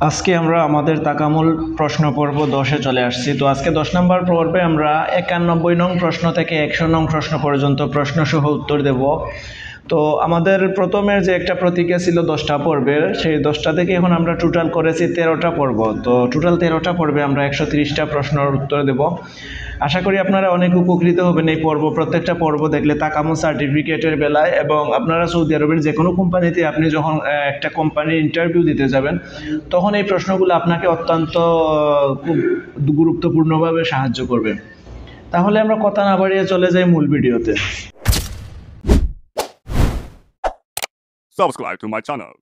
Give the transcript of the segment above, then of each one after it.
আজকে আমরা আমাদের তাকামূল প্রশ্ন পর্ব 10-এ চলে আসছি। তো আজকে 10 নম্বর পর্বে আমরা 91 নং প্রশ্ন থেকে 100 নং প্রশ্ন পর্যন্ত প্রশ্ন সহ উত্তর দেব। তো আমাদের প্রথমের যে একটা প্রতিজ্ঞা ছিল 10টা পর্বের, সেই 10টা থেকে এখন আমরা টোটাল করেছি 13টা পর্ব। তো টোটাল 13টা পর্বে আমরা 130টা প্রশ্নের উত্তর দেব। আশা করি আপনারা অনেক উপকৃত হবেন এই পর্ব, প্রত্যেকটা পর্ব দেখলে তাকামুল সার্টিফিকেটের বেলায়। এবং আপনারা সৌদি আরবের যে কোনো কোম্পানিতে আপনি যখন একটা কোম্পানির ইন্টারভিউ দিতে যাবেন, তখন এই প্রশ্নগুলো আপনাকে অত্যন্ত খুব গুরুত্বপূর্ণভাবে সাহায্য করবে। তাহলে আমরা কথা না বাড়িয়ে চলে যাই মূল ভিডিওতে। Subscribe to my channel.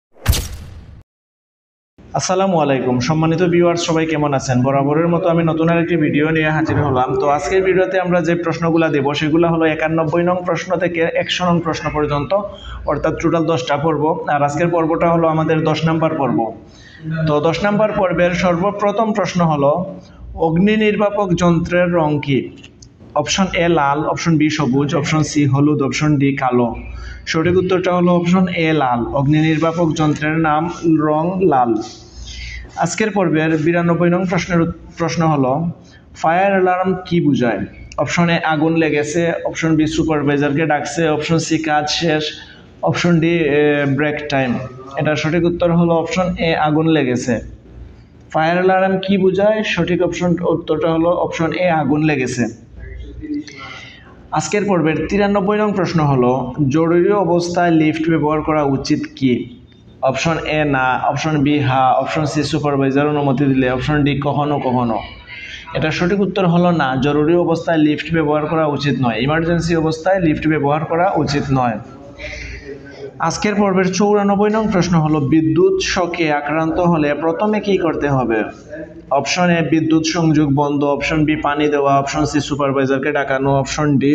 আসসালামু আলাইকুম সম্মানিত ভিউয়ার্স, সবাই কেমন আছেন? বরাবরের মতো আমি নতুন আরেকটি ভিডিও নিয়ে হাজির হলাম। তো আজকের ভিডিওতে আমরা যে প্রশ্নগুলো দেব সেগুলো হলো 91 নং প্রশ্ন থেকে 100 নং প্রশ্ন পর্যন্ত, অর্থাৎ টোটাল 10টা পর্ব। আর আজকের পর্বটা হলো আমাদের 10 নম্বর পর্ব। তো 10 নম্বর পর্বের সর্বপ্রথম প্রশ্ন হলো, অগ্নি নির্বাপক যন্ত্রের রং কি? অপশন এ লাল, অপশন বি সবুজ, অপশন সি হলুদ, অপশন ডি কালো। সঠিক উত্তরটা হলো অপশন এ লাল। অগ্নি নির্বাপক যন্ত্রের নাম রং লাল। আজকের পর্বের 92 নং প্রশ্ন হলো, ফায়ার অ্যালার্ম কি বোঝায়? অপশন এ আগুন লেগেছে, অপশন বি সুপারভাইজারকে ডাকছে, অপশন সি কাজ শেষ, অপশন ডি ব্রেক টাইম। এটা সঠিক উত্তর হলো অপশন এ আগুন লেগেছে। ফায়ার অ্যালার্ম কি বোঝায়? সঠিক উত্তরটা হলো অপশন এ আগুন লেগেছে। আজকের পর্বের 93 নং প্রশ্ন হলো, জরুরি অবস্থায় লিফট ব্যবহার করা উচিত কি? অপশন এ না, অপশন বি হ্যাঁ, অপশন সি সুপারভাইজার অনুমতি দিলে, অপশন ডি কখনো কখনো। এটা সঠিক উত্তর হলো না, জরুরি অবস্থায় লিফট ব্যবহার করা উচিত নয়। ইমার্জেন্সি অবস্থায় লিফট ব্যবহার করা উচিত নয়। আজকের পর্বের 94 নং প্রশ্ন হলো, বিদ্যুৎ শকে আক্রান্ত হলে প্রথমে কি করতে হবে? অপশন এ বিদ্যুৎ সংযোগ বন্ধ, অপশন বি পানি দেওয়া, অপশন সি সুপারভাইজারকে ডাকানো, অপশন ডি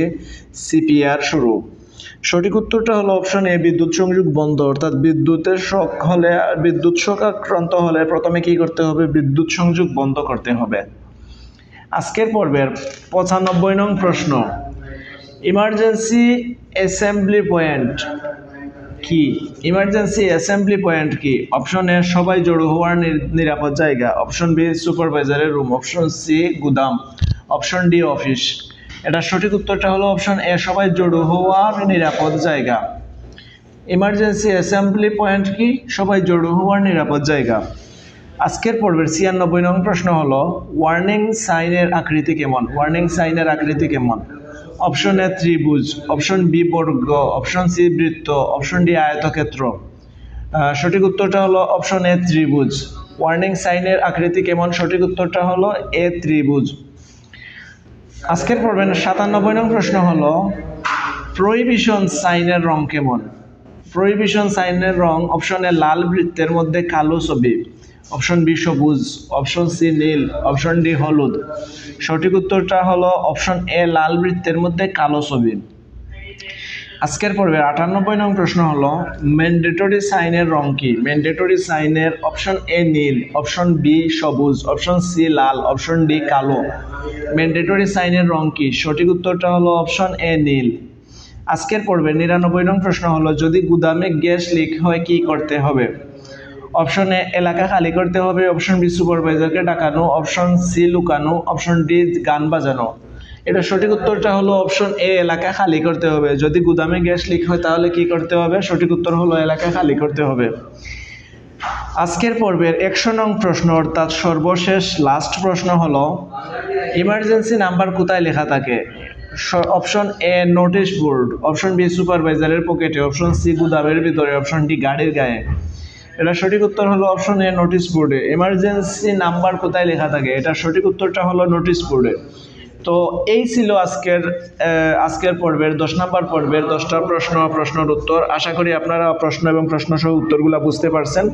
সিপিআর শুরু। সঠিক উত্তরটা হলো অপশন এ বিদ্যুৎ সংযোগ বন্ধ। অর্থাৎ বিদ্যুৎ শক আক্রান্ত হলে প্রথমে কি করতে হবে? বিদ্যুৎ সংযোগ বন্ধ করতে হবে। আজকের পর্বের 95 নং প্রশ্ন, ইমার্জেন্সি অ্যাসেম্বলি পয়েন্ট কি? ইমার্জেন্সি অ্যাসেম্বলি পয়েন্ট কি? অপশন এ সবাই জড়ো হওয়ার নিরাপদ জায়গা, অপশন বি সুপারভাইজারের রুম, অপশন সি গুদাম, অপশন ডি অফিস। এটা সঠিক উত্তরটা হলো অপশন এ সবাই জড়ো হওয়ার নিরাপদ জায়গা। ইমার্জেন্সি অ্যাসেম্বলি পয়েন্ট কি? সবাই জড়ো হওয়ার নিরাপদ জায়গা। আজকের পর্বের 96 নং প্রশ্ন হলো, ওয়ার্নিং সাইনের আকৃতি কেমন? ওয়ার্নিং সাইনের আকৃতি কেমন? অপশন এ ত্রিভুজ, অপশন বি বর্গ, অপশন সি বৃত্ত, অপশন ডি আয়তক্ষেত্র। সঠিক উত্তরটা হলো অপশন এ ত্রিভুজ। ওয়ার্নিং সাইনের আকৃতি কেমন? সঠিক উত্তরটা হলো এ ত্রিভুজ। আজকের পর্বের 97 নং প্রশ্ন হলো, প্রহিবিশন সাইনের রং কেমন? প্রহিবিশন সাইনের রং অপশন এ লাল বৃত্তের মধ্যে কালো ছবি, অপশন বি সবুজ, অপশন সি নীল, অপশন ডি হলুদ। সঠিক উত্তরটা হলো অপশন এ লাল বৃত্তের মধ্যে কালো ছবি। আজকের পর্বে 98 নং প্রশ্ন হলো, ম্যান্ডেটরি সাইনের রং কি? ম্যান্ডেটরি সাইনের অপশন এ নীল, অপশন বি সবুজ, অপশন সি লাল, অপশন ডি কালো। ম্যান্ডেটরি সাইনের রং কি? সঠিক উত্তরটা হলো অপশন এ নীল। আজকের পর্বে 99 নং প্রশ্ন হলো, যদি গুদামে গ্যাস লিক হয় কি করতে হবে? অপশন এ এলাকা খালি করতে হবে, অপশন বি সুপারভাইজারকে ডাকানো, অপশন সি লুকানো, অপশন ডি গান বাজানো। এটা সঠিক উত্তরটা হলো অপশন এ এলাকা খালি করতে হবে। যদি গুদামে গ্যাস লিক হয় তাহলে কি করতে হবে? সঠিক উত্তর হলো এলাকা খালি করতে হবে। আজকের পর্বের 100 নং প্রশ্ন, অর্থাৎ সর্বশেষ লাস্ট প্রশ্ন হলো, ইমার্জেন্সি নাম্বার কোথায় লেখা থাকে? Option A notice board, option B সুপারভাইজারের পকেটে, অপশন সি গুদামের ভিতরে, অপশন ডি গাড়ির গায়ে। এটা সঠিক উত্তর হলো অপশন এ নোটিশ বোর্ডে। ইমার্জেন্সি নাম্বার কোথায় লেখা থাকে? এটা সঠিক উত্তরটা হলো নোটিশ বোর্ডে। তো এই ছিল আজকের পর্বের 10 নম্বর পর্বের 10টা প্রশ্নের উত্তর। আশা করি আপনারা প্রশ্ন এবং প্রশ্ন সহ উত্তরগুলো বুঝতে পারছেন।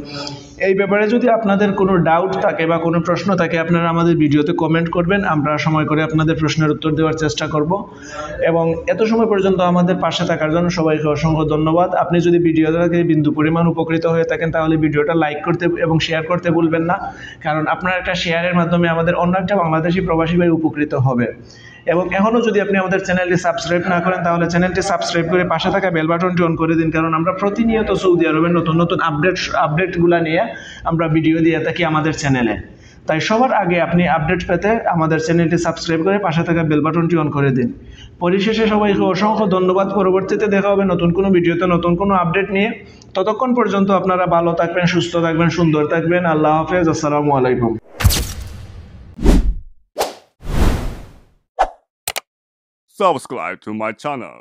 এই ব্যাপারে যদি আপনাদের কোনো ডাউট থাকে বা কোনো প্রশ্ন থাকে, আপনারা আমাদের ভিডিওতে কমেন্ট করবেন, আমরা সময় করে আপনাদের প্রশ্নের উত্তর দেওয়ার চেষ্টা করব। এবং এত সময় পর্যন্ত আমাদের পাশে থাকার জন্য সবাইকে অসংখ্য ধন্যবাদ। আপনি যদি ভিডিওটা থেকে বিন্দু পরিমাণ উপকৃত হয়ে থাকেন তাহলে ভিডিওটা লাইক করতে এবং শেয়ার করতে ভুলবেন না, কারণ আপনার একটা শেয়ারের মাধ্যমে আমাদের অন্য একটা বাংলাদেশি প্রবাসী ভাই উপকৃত হবে। এবং এখনও যদি আপনি আমাদের চ্যানেলটি সাবস্ক্রাইব না করেন তাহলে চ্যানেলটি সাবস্ক্রাইব করে পাশে থাকা বেল বাটনটি অন করে দিন, কারণ আমরা প্রতিনিয়ত সৌদি আরবের নতুন নতুন আপডেটগুলো নিয়ে আমরা ভিডিও দিয়ে থাকি আমাদের চ্যানেলে। তাই সবার আগে আপনি আপডেট পেতে আমাদের চ্যানেলটি সাবস্ক্রাইব করে পাশে থাকা বেল বাটনটি অন করে দিন। পরিশেষে সবাইকে অসংখ্য ধন্যবাদ। পরবর্তীতে দেখা হবে নতুন কোনো ভিডিওতে নতুন কোনো আপডেট নিয়ে। ততক্ষণ পর্যন্ত আপনারা ভালো থাকবেন, সুস্থ থাকবেন, সুন্দর থাকবেন। আল্লাহ হাফেজ। আসসালামু আলাইকুম। Subscribe to my channel.